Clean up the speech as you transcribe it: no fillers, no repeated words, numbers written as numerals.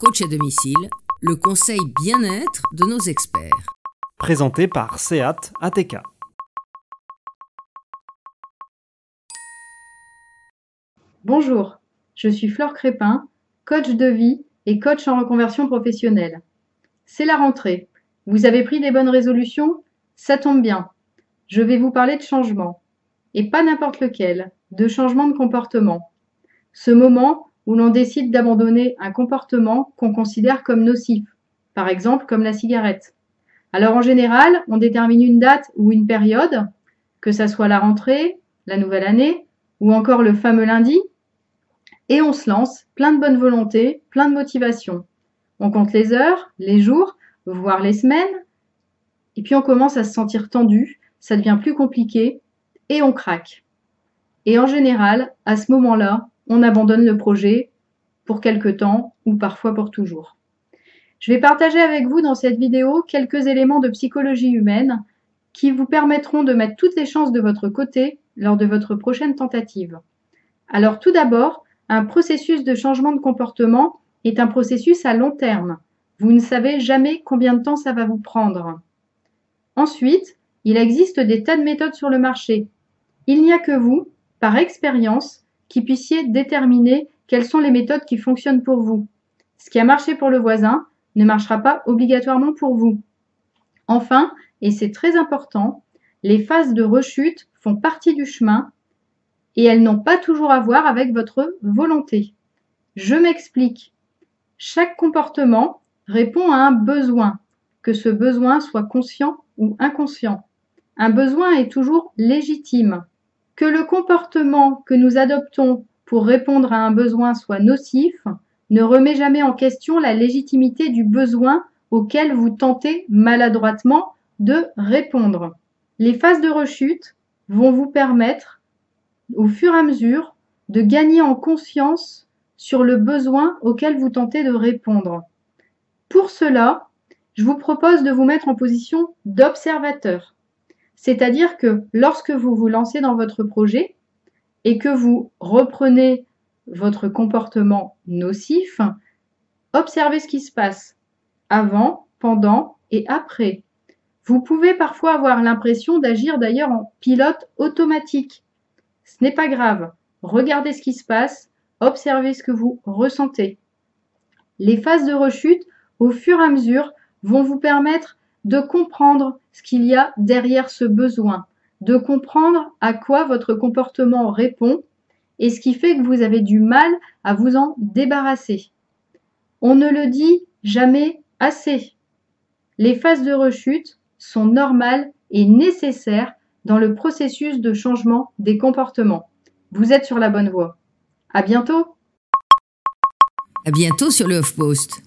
Coach à domicile, le conseil bien-être de nos experts. Présenté par SEAT ATK. Bonjour, je suis Flore Crépin, coach de vie et coach en reconversion professionnelle. C'est la rentrée. Vous avez pris des bonnes résolutions? Ça tombe bien. Je vais vous parler de changement. Et pas n'importe lequel, de changement de comportement. Ce moment où l'on décide d'abandonner un comportement qu'on considère comme nocif, par exemple comme la cigarette. Alors en général, on détermine une date ou une période, que ça soit la rentrée, la nouvelle année, ou encore le fameux lundi, et on se lance, plein de bonne volonté, plein de motivation. On compte les heures, les jours, voire les semaines, et puis on commence à se sentir tendu, ça devient plus compliqué, et on craque. Et en général, à ce moment-là, on abandonne le projet pour quelque temps ou parfois pour toujours. Je vais partager avec vous dans cette vidéo quelques éléments de psychologie humaine qui vous permettront de mettre toutes les chances de votre côté lors de votre prochaine tentative. Alors tout d'abord, un processus de changement de comportement est un processus à long terme. Vous ne savez jamais combien de temps ça va vous prendre. Ensuite, il existe des tas de méthodes sur le marché. Il n'y a que vous, par expérience, qui puissiez déterminer quelles sont les méthodes qui fonctionnent pour vous. Ce qui a marché pour le voisin ne marchera pas obligatoirement pour vous. Enfin, et c'est très important, les phases de rechute font partie du chemin et elles n'ont pas toujours à voir avec votre volonté. Je m'explique. Chaque comportement répond à un besoin, que ce besoin soit conscient ou inconscient. Un besoin est toujours légitime. Que le comportement que nous adoptons pour répondre à un besoin soit nocif ne remet jamais en question la légitimité du besoin auquel vous tentez maladroitement de répondre. Les phases de rechute vont vous permettre, au fur et à mesure, de gagner en conscience sur le besoin auquel vous tentez de répondre. Pour cela, je vous propose de vous mettre en position d'observateur. C'est-à-dire que lorsque vous vous lancez dans votre projet et que vous reprenez votre comportement nocif, observez ce qui se passe avant, pendant et après. Vous pouvez parfois avoir l'impression d'agir d'ailleurs en pilote automatique. Ce n'est pas grave. Regardez ce qui se passe, observez ce que vous ressentez. Les phases de rechute, au fur et à mesure, vont vous permettre de comprendre ce qu'il y a derrière ce besoin, de comprendre à quoi votre comportement répond et ce qui fait que vous avez du mal à vous en débarrasser. On ne le dit jamais assez. Les phases de rechute sont normales et nécessaires dans le processus de changement des comportements. Vous êtes sur la bonne voie. À bientôt! À bientôt sur le HuffPost.